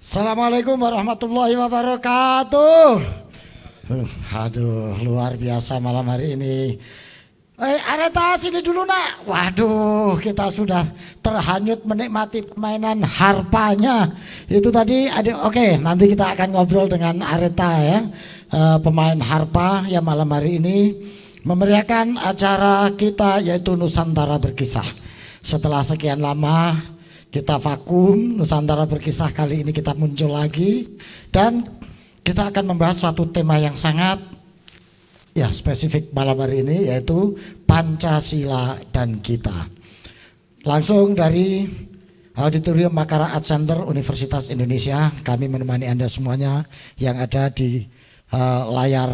Assalamualaikum warahmatullahi wabarakatuh. Aduh, luar biasa malam hari ini. Areta sini dulu nak. Waduh, kita sudah terhanyut menikmati permainan harpanya. Itu tadi ada. Oke, nanti kita akan ngobrol dengan Areta ya, pemain harpa yang malam hari ini memeriahkan acara kita yaitu Nusantara Berkisah. Setelah sekian lama kita vakum, Nusantara Berkisah kali ini kita muncul lagi dan kita akan membahas suatu tema yang sangat ya spesifik malam hari ini yaitu Pancasila dan kita. Langsung dari Auditorium Makara Art Center Universitas Indonesia kami menemani Anda semuanya yang ada di layar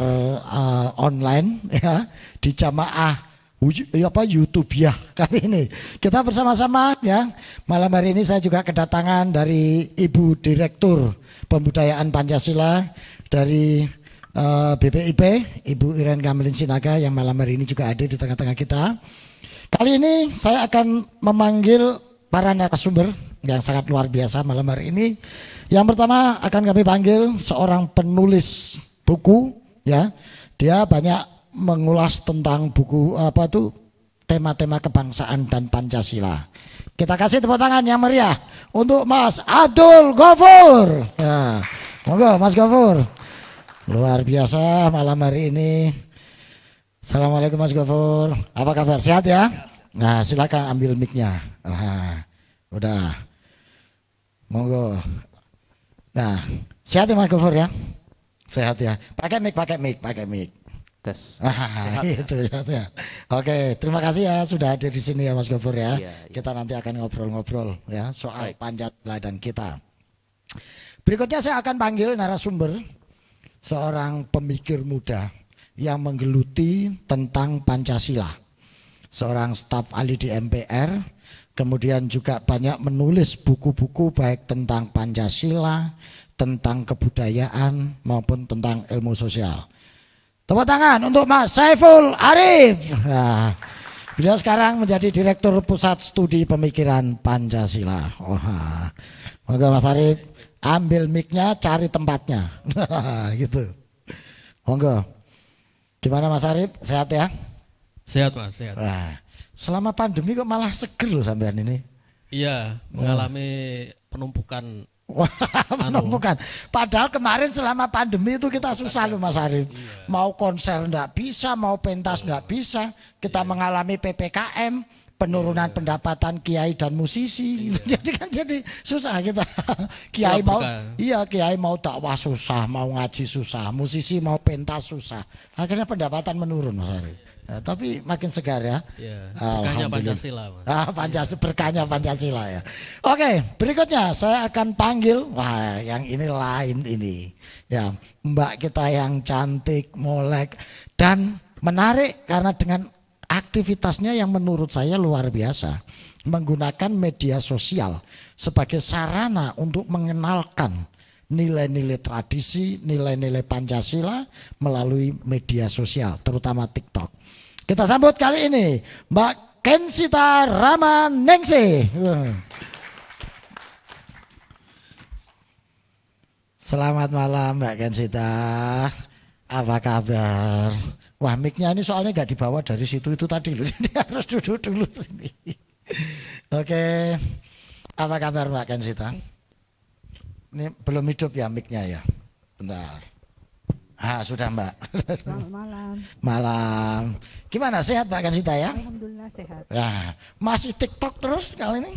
online ya, di jamaah YouTube ya kali ini kita bersama-sama ya. Malam hari ini saya juga kedatangan dari Ibu Direktur Pembudayaan Pancasila dari BPIP, Ibu Iren Kamilin Sinaga yang malam hari ini juga ada di tengah-tengah kita. Kali ini saya akan memanggil para narasumber yang sangat luar biasa malam hari ini. Yang pertama akan kami panggil seorang penulis buku ya. Dia banyak mengulas tentang buku tema-tema kebangsaan dan Pancasila. Kita kasih tepuk tangan yang meriah untuk Mas Abdul Ghafur. Ya, monggo Mas Ghafur. Luar biasa malam hari ini. Assalamualaikum Mas Ghafur. Apa kabar? Sehat ya? Nah, silakan ambil mic-nya. Nah, udah. Monggo. Nah, sehat ya Mas Ghafur ya? Sehat ya. Pakai mic. Itu ya. Oke, terima kasih ya sudah hadir di sini ya Mas Ghafur ya. Kita nanti akan ngobrol-ngobrol ya soal Pancasila dan kita. Berikutnya saya akan panggil narasumber seorang pemikir muda yang menggeluti tentang Pancasila. Seorang staf ahli di MPR, kemudian juga banyak menulis buku-buku baik tentang Pancasila, tentang kebudayaan maupun tentang ilmu sosial. Tepuk tangan untuk Mas Saiful Arif. Nah, beliau sekarang menjadi Direktur Pusat Studi Pemikiran Pancasila. Monggo Mas Arif, ambil mic-nya, cari tempatnya. Gitu. Monggo. Gimana Mas Arif? Sehat ya? Sehat Mas, sehat. Nah, selama pandemi kok malah seger loh sampean ini? Iya, mengalami penumpukan. Penumpukan. Padahal kemarin selama pandemi itu kita susah loh Mas Arif. Iya. Mau konser enggak bisa, mau pentas enggak bisa. Kita mengalami PPKM, penurunan pendapatan kiai dan musisi. Jadi susah kita. Kiai mau kiai mau dakwah susah, mau ngaji susah, musisi mau pentas susah. Akhirnya pendapatan menurun Mas Arif. Nah, tapi makin segar ya. Berkahnya Pancasila. Berkahnya Pancasila ya. Oke, berikutnya saya akan panggil, wah yang ini lain ini. Ya, Mbak kita yang cantik, molek dan menarik karena dengan aktivitasnya yang menurut saya luar biasa. Menggunakan media sosial sebagai sarana untuk mengenalkan nilai-nilai tradisi, nilai-nilai Pancasila melalui media sosial, terutama TikTok. Kita sambut kali ini Mbak Kensita Ramaningsih. Selamat malam Mbak Kensita. Apa kabar? Wah, mic-nya ini soalnya nggak dibawa dari situ itu tadi loh. Jadi harus duduk dulu sini. Oke. Apa kabar Mbak Kensita? Ini belum hidup ya mic-nya ya. Bentar. Sudah Mbak. Selamat malam. Malam. Gimana sehat Mbak Kansita ya? Alhamdulillah sehat. Ya, masih TikTok terus kali ini?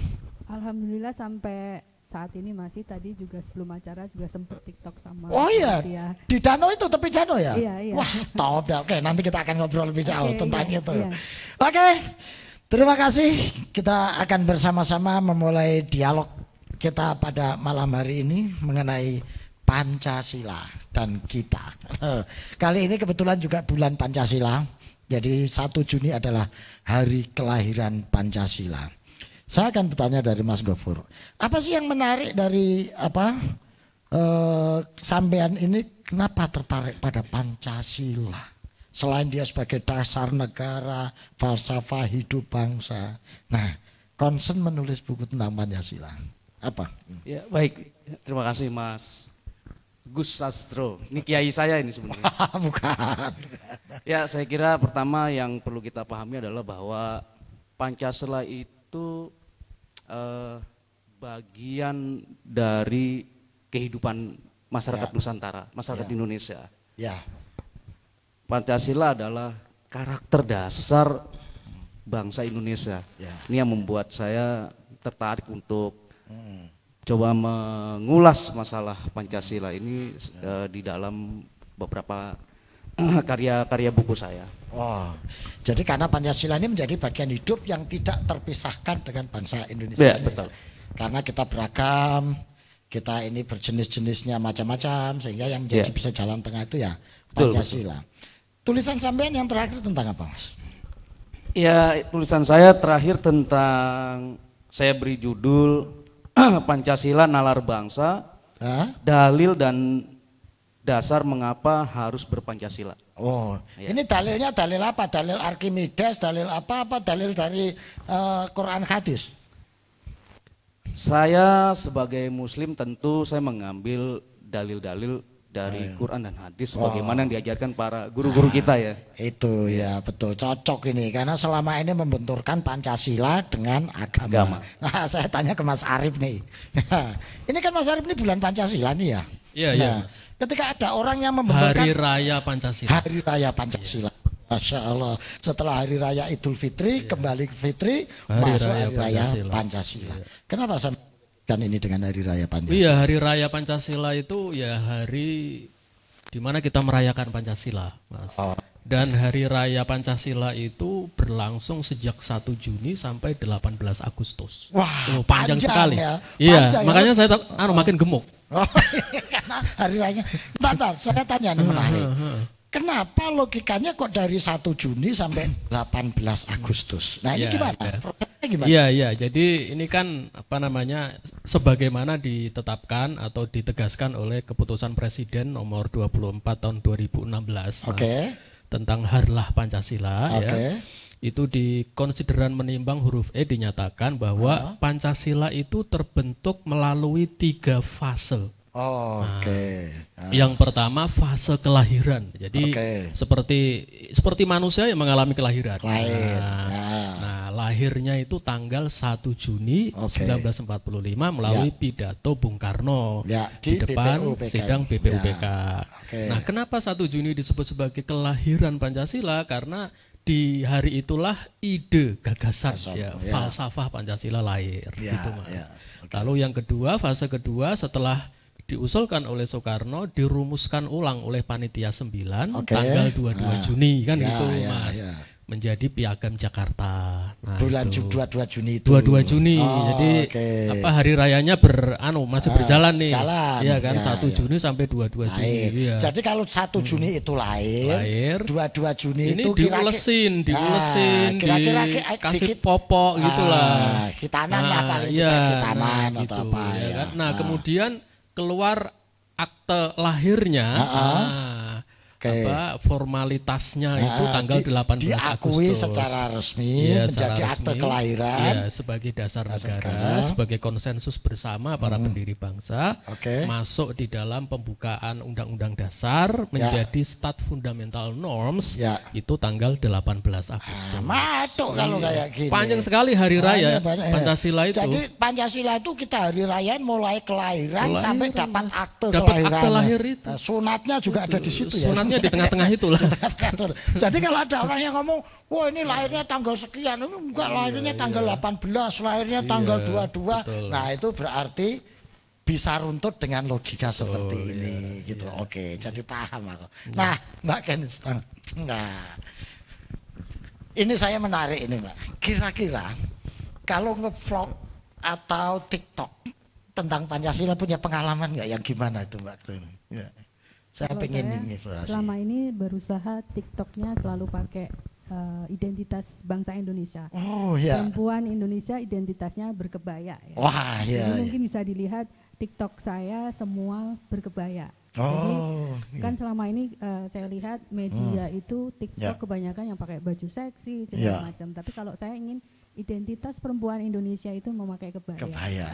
Alhamdulillah sampai saat ini masih, tadi juga sebelum acara juga sempat TikTok sama. Oh iya, dia. di danau itu, tepi danau ya? Iya. Wah top dah, oke nanti kita akan ngobrol lebih jauh tentang itu. Iya. Oke, terima kasih, kita akan bersama-sama memulai dialog kita pada malam hari ini mengenai Pancasila dan kita. Kali ini kebetulan juga bulan Pancasila, jadi 1 Juni adalah hari kelahiran Pancasila. Saya akan bertanya dari Mas Gofur, apa sih yang menarik dari sampean ini, kenapa tertarik pada Pancasila? Selain dia sebagai dasar negara, falsafah hidup bangsa. Nah, concern menulis buku tentang Pancasila. Apa? Ya, baik. Terima kasih Mas Gus Sastro. Ini kiai saya ini sebenarnya. Bukan. Ya, saya kira pertama yang perlu kita pahami adalah bahwa Pancasila itu bagian dari kehidupan masyarakat Nusantara, masyarakat Indonesia. Ya. Pancasila adalah karakter dasar bangsa Indonesia. Ya. Ini yang membuat saya tertarik untuk coba mengulas masalah Pancasila ini di dalam beberapa karya-karya buku saya. Oh, jadi karena Pancasila ini menjadi bagian hidup yang tidak terpisahkan dengan bangsa Indonesia. Ya, betul. Karena kita beragam, kita ini berjenis-jenisnya macam-macam, sehingga yang menjadi bisa jalan tengah itu ya Pancasila. Betul. Tulisan sampean yang terakhir tentang apa, Mas? Ya, tulisan saya terakhir tentang, saya beri judul Pancasila Nalar Bangsa, Dalil dan Dasar Mengapa Harus Berpancasila. Oh, ya. Ini dalilnya dalil apa? Dalil Arkimedes, dalil apa dalil dari Quran hadis? Saya sebagai muslim tentu saya mengambil dalil-dalil dari Quran dan hadis sebagaimana yang diajarkan para guru-guru kita ya. Itu ya betul, cocok ini karena selama ini membenturkan Pancasila dengan agama. Nah, saya tanya ke Mas Arif nih. Ini kan Mas Arif ini bulan Pancasila nih ya. Iya, nah, iya. Ketika ada orang yang membenturkan Hari Raya Pancasila. Hari Raya Pancasila. Masya Allah. Setelah Hari Raya Idul Fitri, kembali ke Fitri, masuk Hari Raya Pancasila. Kenapa saya kan ini dengan Hari Raya Pancasila? Iya, Hari Raya Pancasila itu ya hari di mana kita merayakan Pancasila, Mas. Dan Hari Raya Pancasila itu berlangsung sejak 1 Juni sampai 18 Agustus. Wah, panjang sekali. Ya. Iya, Panjang, makanya saya makin gemuk. Karena hari raya. Bentar, saya tanya nih menarik. Kenapa logikanya kok dari 1 Juni sampai 18 Agustus? Nah, ini gimana? Prosesnya gimana? Iya, jadi ini kan sebagaimana ditetapkan atau ditegaskan oleh keputusan Presiden nomor 24 tahun 2016 tentang Harlah Pancasila ya. Itu di konsideran menimbang huruf E dinyatakan bahwa Pancasila itu terbentuk melalui 3 fase. Yang pertama fase kelahiran. Jadi seperti manusia yang mengalami kelahiran. Nah, lahirnya itu tanggal 1 Juni 1945 melalui pidato Bung Karno di depan sidang BPUPK. Nah, kenapa 1 Juni disebut sebagai kelahiran Pancasila? Karena di hari itulah ide, gagasan, falsafah Pancasila lahir, gitu Mas. Lalu yang kedua, fase kedua setelah diusulkan oleh Soekarno, dirumuskan ulang oleh Panitia 9 tanggal 22 Juni kan gitu Mas. Menjadi Piagam Jakarta. Nah, bulan 22 Juni itu. 22 Juni. Jadi hari rayanya masih berjalan nih. Iya kan 1 Juni sampai 22 Juni. Iya. Jadi kalau 1 Juni itu lahir 22 Juni ini itu diulesin, kira-kira dikasih popok gitulah. Hitanan lah paling hitanan atau apa ya. Kan? Nah, kemudian keluar akte lahirnya. formalitasnya itu tanggal 18 diakui Agustus. Secara resmi menjadi akte kelahiran sebagai dasar negara, sebagai konsensus bersama para pendiri bangsa, masuk di dalam pembukaan Undang-Undang Dasar menjadi Stat Fundamental Norms itu tanggal 18 Agustus. Masuk kalau kayak gini. Panjang sekali hari raya Pancasila itu. Jadi Pancasila itu kita hari raya mulai kelahiran sampai dapat akte akte lahir itu. Sunatnya juga ada di situ ya. Sunatnya di tengah-tengah itulah. Jadi kalau ada orang yang ngomong, wah ini lahirnya tanggal sekian, ini enggak lahirnya tanggal 18, lahirnya tanggal 22. Betul. Nah itu berarti bisa runtut dengan logika seperti ini gitu. Oke, jadi paham aku. Nah Mbak Kenstan, ini saya menarik ini Mbak. Kira-kira kalau nge-vlog atau TikTok tentang Pancasila punya pengalaman nggak yang gimana itu Mbak? Ya. Saya pengen ini. Selama ini berusaha TikToknya selalu pakai identitas bangsa Indonesia. Oh ya. Perempuan Indonesia identitasnya berkebaya. Ya. Wah ya. Jadi mungkin bisa dilihat TikTok saya semua berkebaya. Oh. Jadi kan selama ini saya lihat media itu TikTok kebanyakan yang pakai baju seksi segala macam. Tapi kalau saya ingin identitas perempuan Indonesia itu memakai kebaya.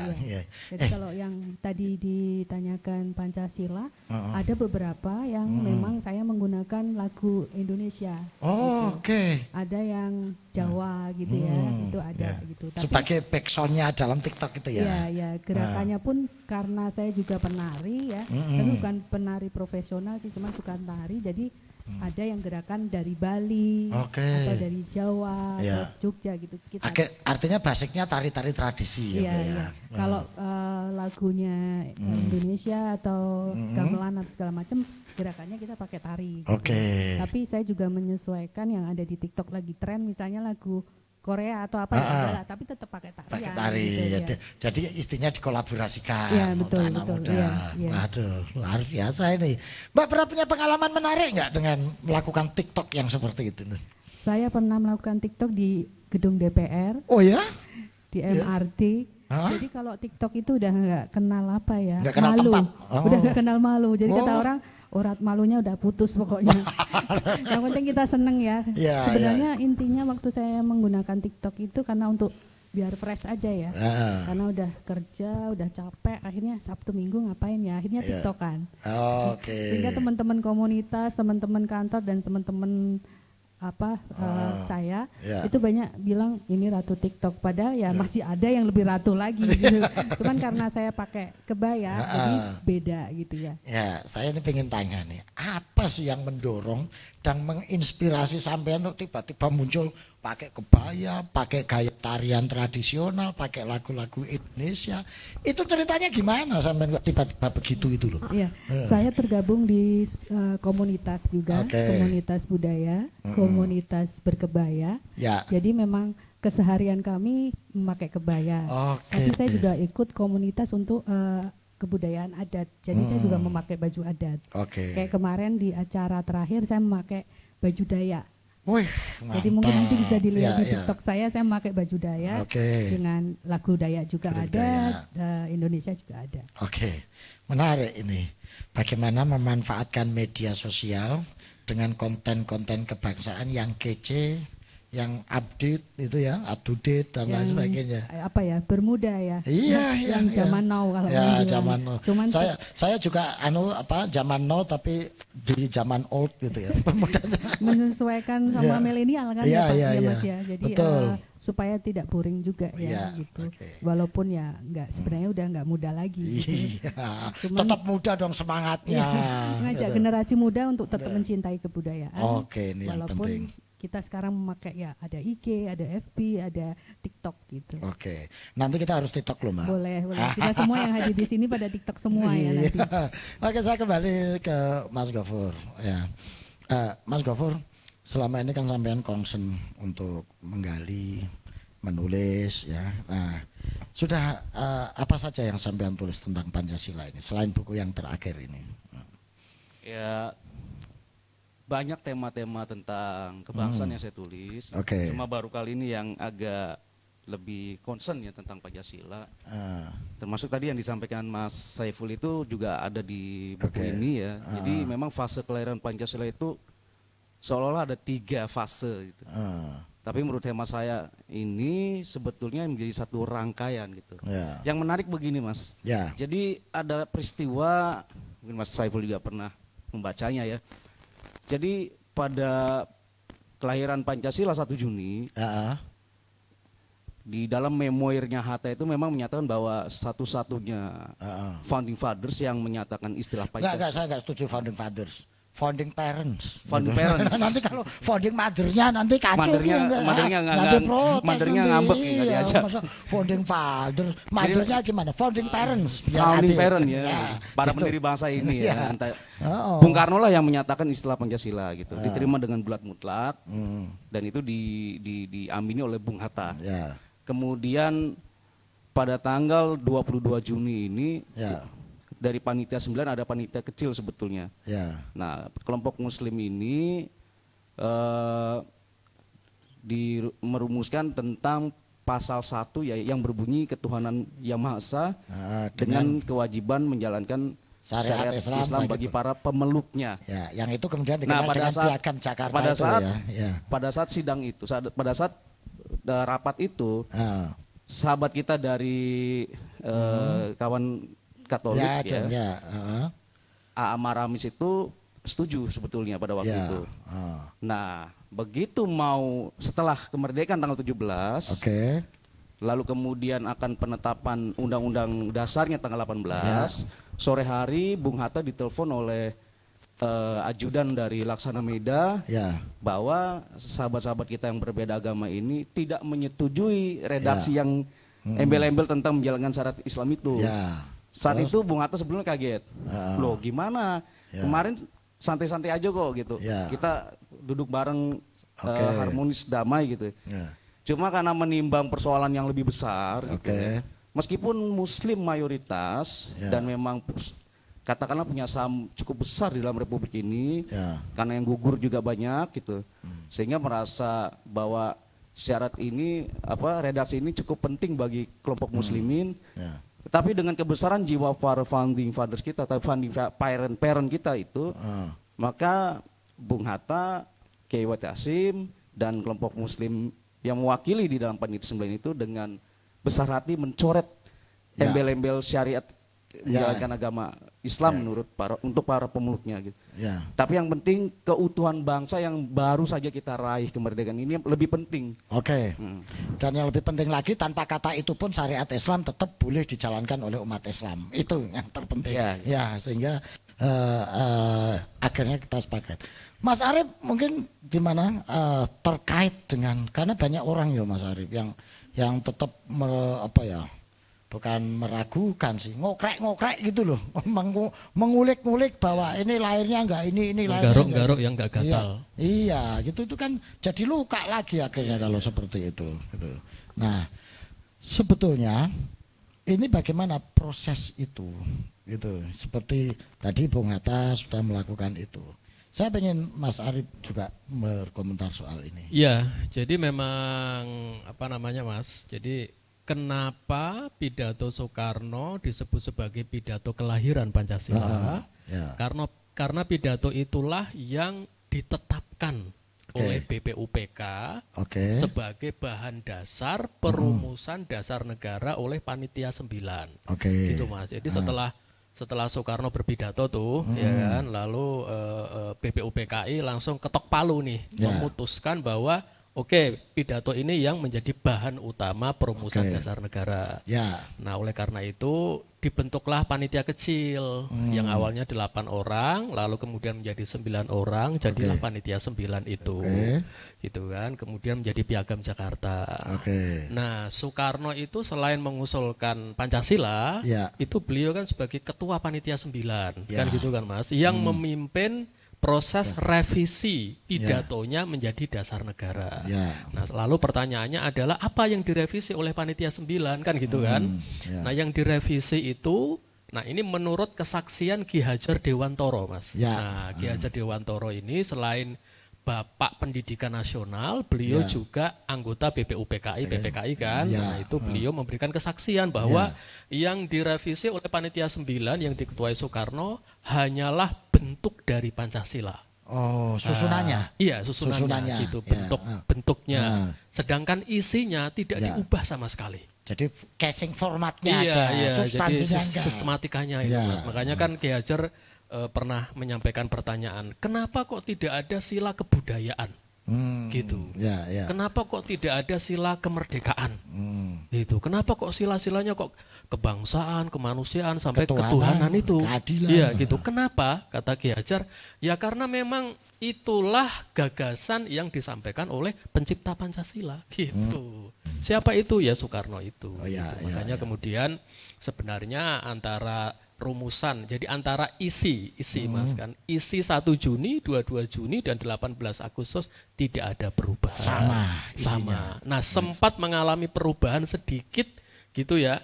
Jadi kalau yang tadi ditanyakan Pancasila, ada beberapa yang memang saya menggunakan lagu Indonesia. Oh, gitu. Ada yang Jawa gitu ya, itu ada gitu. Tapi, sebagai backsoundnya dalam TikTok itu ya. Iya, gerakannya pun karena saya juga penari ya, tapi bukan penari profesional sih, cuma suka tari. Jadi ada yang gerakan dari Bali atau dari Jawa atau Jogja gitu. Artinya basicnya tari-tari tradisi ya. Kalau lagunya Indonesia atau gamelan atau segala macam gerakannya kita pakai tari. Tapi saya juga menyesuaikan yang ada di TikTok lagi tren, misalnya lagu Korea atau apa tapi tetap pakai tari. Pakai tari. Gitu, Jadi istinya dikolaborasikan. Iya, betul. Muda. Waduh, luar biasa ini. Mbak pernah punya pengalaman menarik nggak dengan melakukan TikTok yang seperti itu? Saya pernah melakukan TikTok di gedung DPR. Oh ya? Di MRT. Jadi kalau TikTok itu udah nggak kenal apa ya? Nggak kenal malu. Tempat. Udah nggak kenal malu. Jadi kata orang, urat malunya udah putus pokoknya. Yang penting kita seneng ya. Sebenarnya intinya waktu saya menggunakan TikTok itu karena untuk biar fresh aja ya. Karena udah kerja, udah capek, akhirnya Sabtu Minggu ngapain ya? Akhirnya TikTokan. Sehingga teman-teman komunitas, teman-teman kantor dan teman-teman saya itu banyak bilang ini ratu TikTok, padahal masih ada yang lebih ratu lagi gitu. Cuman karena saya pakai kebaya jadi beda gitu ya. Ya, saya ini pengen tanya nih, apa sih yang mendorong dan menginspirasi sampean untuk tiba-tiba muncul pakai kebaya, pakai gaya tarian tradisional, pakai lagu-lagu Indonesia. Itu ceritanya gimana sampean kok tiba-tiba begitu itu loh? Iya, saya tergabung di komunitas juga, komunitas budaya, komunitas berkebaya. Jadi memang keseharian kami memakai kebaya. Tapi saya juga ikut komunitas untuk kebudayaan adat. Jadi saya juga memakai baju adat. Kayak kemarin di acara terakhir saya memakai baju Dayak. Wih, jadi mungkin nanti bisa dilihat di TikTok saya memakai baju Dayak dengan lagu Dayak juga ada, Indonesia juga ada. Menarik ini. Bagaimana memanfaatkan media sosial dengan konten-konten kebangsaan yang kece, yang update itu ya, up to date dan lain sebagainya. Apa ya, bermuda ya. Yang zaman now kalau zaman now. Cuman saya juga zaman now tapi di zaman old gitu ya. Menyesuaikan sama milenial kan Mas ya. Jadi supaya tidak boring juga gitu. Walaupun enggak sebenarnya udah enggak muda lagi gitu. Cuman, tetap muda dong semangatnya. Ngajak generasi muda untuk tetap mencintai kebudayaan. Ini yang walaupun penting. Kita sekarang memakai ada IG, ada FB, ada TikTok gitu. Nanti kita harus TikTok loh Mbak. Boleh. Kita semua yang hadir di sini pada TikTok semua ya nanti. Saya kembali ke Mas Gofur. Mas Gofur, selama ini kan sampean concern untuk menggali, menulis ya. Nah, sudah apa saja yang sampean tulis tentang Pancasila ini selain buku yang terakhir ini? Ya, banyak tema-tema tentang kebangsaan yang saya tulis. Cuma baru kali ini yang agak lebih concern ya tentang Pancasila. Termasuk tadi yang disampaikan Mas Saiful itu juga ada di buku ini ya. Jadi memang fase kelahiran Pancasila itu seolah-olah ada 3 fase gitu. Tapi menurut hemat saya ini sebetulnya menjadi satu rangkaian gitu. Yang menarik begini Mas. Jadi ada peristiwa, mungkin Mas Saiful juga pernah membacanya ya. Jadi pada kelahiran Pancasila 1 Juni, di dalam memoirnya Hatta itu memang menyatakan bahwa satu-satunya founding fathers yang menyatakan istilah Pancasila. Enggak, saya enggak setuju founding fathers. Founding parents. Founding parents. Nanti kalau founding mothernya nanti kacau. Mothernya ngambek nggak diajak. Founding father, mothernya gimana? Founding parents. Founding parent ya. Para pendiri bangsa ini ya. Bung Karno lah yang menyatakan istilah Pancasila gitu. Diterima dengan bulat mutlak dan itu diamini oleh Bung Hatta. Kemudian pada tanggal 22 Juni ini dari panitia 9 ada panitia kecil sebetulnya. Nah, kelompok muslim ini merumuskan tentang pasal 1 ya, yang berbunyi ketuhanan yang Maha Esa dengan kewajiban menjalankan syariat Islam bagi para pemeluknya. Yang itu kemudian dikenal dengan Piagam Jakarta pada saat sidang itu, pada saat rapat itu, sahabat kita dari kawan Katolik A.A. Maramis itu setuju sebetulnya pada waktu itu. Nah, begitu mau setelah kemerdekaan tanggal 17, lalu kemudian akan penetapan undang-undang dasarnya tanggal 18, sore hari Bung Hatta ditelepon oleh ajudan dari Laksana Meda bahwa sahabat-sahabat kita yang berbeda agama ini tidak menyetujui redaksi yang embel-embel tentang menjalankan syariat Islam itu. Saat itu Bung Hatta sebelumnya kaget. Loh gimana? Kemarin santai-santai aja kok gitu. Kita duduk bareng harmonis damai gitu. Cuma karena menimbang persoalan yang lebih besar gitu, meskipun muslim mayoritas dan memang katakanlah punya saham cukup besar di dalam republik ini, karena yang gugur juga banyak gitu. Sehingga merasa bahwa syarat ini redaksi ini cukup penting bagi kelompok muslimin. Tapi dengan kebesaran jiwa para founding fathers kita, atau founding parent kita itu, maka Bung Hatta, Kiai Wati Hasim, dan kelompok muslim yang mewakili di dalam panitia 9 itu dengan besar hati mencoret embel-embel syariat menjalankan agama Islam untuk para pemeluknya gitu. Tapi yang penting keutuhan bangsa yang baru saja kita raih kemerdekaan ini lebih penting. Dan yang lebih penting lagi, tanpa kata itu pun syariat Islam tetap boleh dijalankan oleh umat Islam. Itu yang terpenting. Sehingga akhirnya kita sepakat. Mas Arief mungkin gimana terkait dengan, karena banyak orang ya Mas Arief yang tetap bukan meragukan sih, ngokrek gitu loh, mengulik-ngulik bahwa ini lahirnya enggak, ini lahirnya garuk-garuk yang enggak gatal. Iya, gitu itu kan jadi luka lagi akhirnya kalau seperti itu gitu. Nah, sebetulnya ini bagaimana proses itu gitu. Seperti tadi Bung Hatta sudah melakukan itu. Saya pengen Mas Arief juga berkomentar soal ini. Iya, jadi memang Mas, jadi kenapa pidato Soekarno disebut sebagai pidato kelahiran Pancasila? Karena pidato itulah yang ditetapkan oleh BPUPK sebagai bahan dasar perumusan dasar negara oleh Panitia 9. Gitu Mas. Jadi setelah Soekarno berpidato tuh, ya kan, lalu BPUPKI langsung ketok palu nih, memutuskan bahwa pidato ini yang menjadi bahan utama perumusan dasar negara. Nah, oleh karena itu dibentuklah panitia kecil yang awalnya 8 orang, lalu kemudian menjadi 9 orang, jadilah panitia 9 itu. Gitu kan, kemudian menjadi Piagam Jakarta. Nah, Soekarno itu selain mengusulkan Pancasila, itu beliau kan sebagai ketua panitia 9, kan gitu kan Mas, yang memimpin proses revisi pidatonya menjadi dasar negara. Nah, lalu pertanyaannya adalah apa yang direvisi oleh Panitia 9 kan gitu kan? Nah, yang direvisi itu, nah ini menurut kesaksian Ki Hajar Dewantoro Mas. Nah, Ki Hajar Dewantoro ini selain Bapak Pendidikan Nasional, beliau juga anggota BPUPKI, PPKI kan. Nah itu beliau memberikan kesaksian bahwa yang direvisi oleh Panitia 9 yang diketuai Soekarno hanyalah bentuk dari Pancasila. Oh, susunannya? Iya, susunannya gitu, bentuknya. Sedangkan isinya tidak diubah sama sekali. Jadi casing formatnya aja, substansinya jadi sistematikanya itu Mas. Makanya kan Ki Hajar pernah menyampaikan pertanyaan, kenapa kok tidak ada sila kebudayaan? Gitu. Kenapa kok tidak ada sila kemerdekaan? Gitu. Kenapa kok sila-silanya kok kebangsaan, kemanusiaan sampai ketuhanan itu? Iya, gitu. Kenapa? Kata Ki Hajar, ya karena memang itulah gagasan yang disampaikan oleh pencipta Pancasila. Gitu. Siapa itu? Ya Soekarno itu. Makanya kemudian sebenarnya antara rumusan, jadi antara isi Mas kan, isi 1 Juni, 22 Juni dan 18 Agustus tidak ada perubahan. Sama. Nah sempat mengalami perubahan sedikit gitu ya.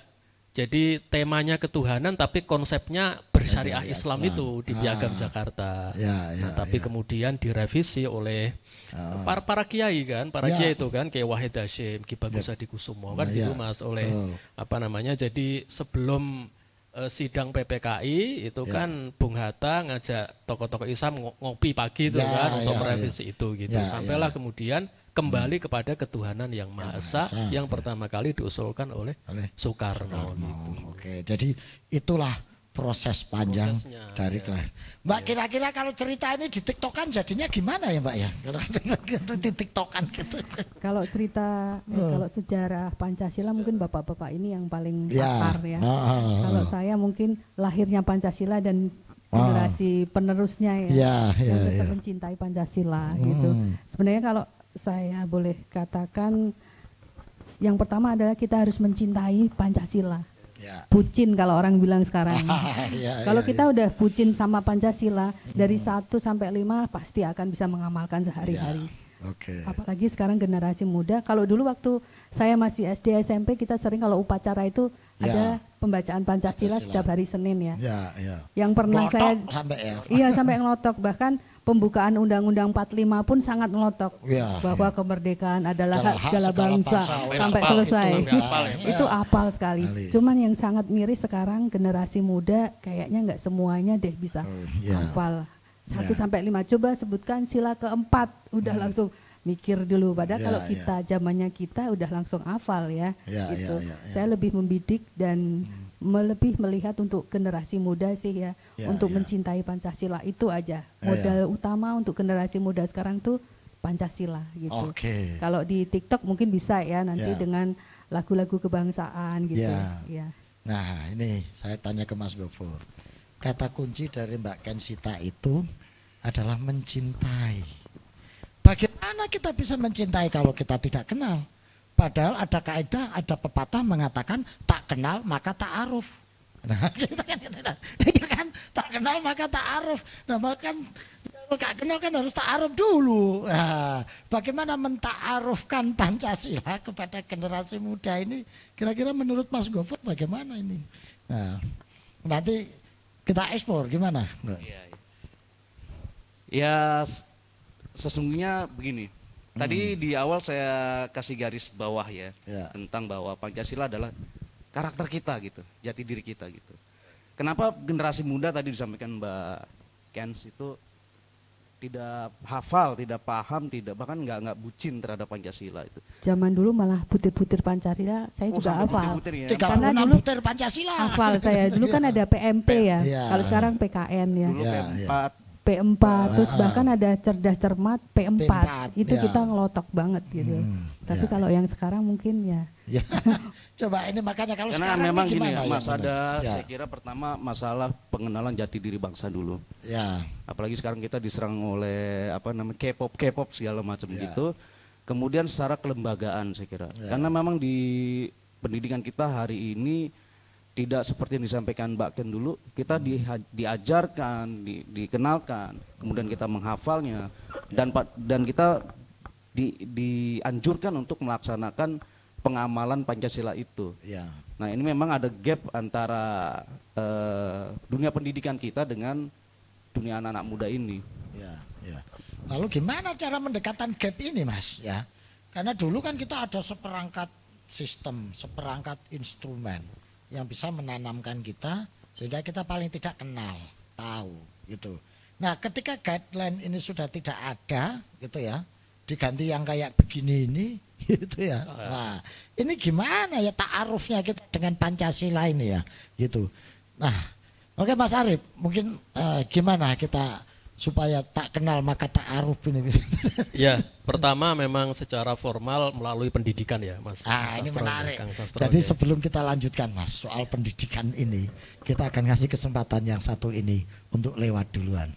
Jadi temanya ketuhanan tapi konsepnya bersyariah Islam itu di Piagam Jakarta. Tapi kemudian direvisi oleh para kiai kan, kiai itu kan, kayak Wahid Hasyim, Ki Bagus Adikusumo kan gitu Mas, oleh jadi sebelum sidang PPKI itu kan Bung Hatta ngajak tokoh-tokoh Islam ngopi pagi itu kan untuk merevisi itu gitu. Sampailah kemudian kembali kepada ketuhanan yang Maha Esa yang pertama kali diusulkan oleh Soekarno gitu. Oke, jadi itulah proses panjang dari Mbak, kira-kira kalau cerita ini di TikTokan jadinya gimana ya Mbak ya? Di TikTokan gitu. Kalau cerita kalau sejarah Pancasila mungkin bapak-bapak ini yang paling pakar ya. Kalau saya mungkin lahirnya Pancasila dan generasi penerusnya yang tetap mencintai Pancasila gitu. Sebenarnya kalau saya boleh katakan yang pertama adalah kita harus mencintai Pancasila. Bucin kalau orang bilang sekarang. Kalau kita udah bucin sama Pancasila, dari 1 sampai 5 pasti akan bisa mengamalkan sehari-hari. Apalagi sekarang generasi muda. Kalau dulu waktu saya masih SD SMP, kita sering kalau upacara itu ada pembacaan Pancasila setiap hari Senin ya. Yang pernah saya sampai ngelotok, bahkan pembukaan Undang-Undang 45 pun sangat melotok bahwa kemerdekaan adalah hak segala bangsa sampai selesai. Itu apal sekali. Cuman yang sangat miris sekarang generasi muda kayaknya nggak semuanya deh bisa hafal 1 sampai 5. Coba sebutkan sila keempat, udah langsung mikir dulu. Padahal kalau kita zamannya kita udah langsung hafal ya. Gitu. Saya lebih membidik dan lebih melihat untuk generasi muda sih ya, untuk mencintai Pancasila itu aja. Modal utama untuk generasi muda sekarang tuh Pancasila gitu. Kalau di TikTok mungkin bisa ya nanti dengan lagu-lagu kebangsaan gitu. Nah ini saya tanya ke Mas Gofur. Kata kunci dari Mbak Kensita itu adalah mencintai. Bagaimana kita bisa mencintai kalau kita tidak kenal? Padahal ada kaidah, ada pepatah mengatakan tak kenal maka ta'aruf. Nah, kita kan tak kenal maka ta'aruf. Nah, makan kalau tak kenal kan harus ta'aruf dulu. Nah, bagaimana menta'arufkan Pancasila kepada generasi muda ini? Kira-kira menurut Mas Gofur bagaimana ini? Nah, nanti kita ekspor gimana? Ya, sesungguhnya begini. Tadi di awal saya kasih garis bawah tentang bahwa Pancasila adalah karakter kita gitu, jati diri kita gitu. Kenapa generasi muda tadi disampaikan Mbak Kens itu tidak hafal, tidak paham, tidak bahkan nggak bucin terhadap Pancasila itu. Zaman dulu malah butir-butir Pancasila saya juga hafal. Karena dulu butir Pancasila. Hafal saya. Dulu kan ada PMP ya. Kalau sekarang PKN ya. Dulu P4 terus bahkan ada cerdas cermat P4 itu kita ngelotok banget gitu. Tapi kalau yang sekarang mungkin coba ini makanya kalau karena sekarang memang gini Mas saya kira pertama masalah pengenalan jati diri bangsa dulu. Apalagi sekarang kita diserang oleh K-pop segala macam gitu. Kemudian secara kelembagaan saya kira. Karena memang di pendidikan kita hari ini tidak seperti yang disampaikan Mbak Ken dulu, kita diajarkan, dikenalkan, kemudian kita menghafalnya, dan kita dianjurkan untuk melaksanakan pengamalan Pancasila itu. Nah ini memang ada gap antara dunia pendidikan kita dengan dunia anak-anak muda ini. Lalu gimana cara mendekatan gap ini Mas ya? Karena dulu kan kita ada seperangkat sistem, seperangkat instrumen yang bisa menanamkan kita sehingga kita paling tidak kenal, tahu gitu. Nah, ketika guideline ini sudah tidak ada gitu ya, diganti yang kayak begini ini gitu ya. Nah, ini gimana ya ta'arufnya kita dengan Pancasila ini ya gitu. Nah, oke Mas Arif, mungkin gimana kita supaya tak kenal maka ta'aruf ini. Ya, pertama memang secara formal melalui pendidikan ya Mas. Ini menarik. Jadi sebelum kita lanjutkan Mas soal pendidikan ini, kita akan kasih kesempatan yang satu ini untuk lewat duluan.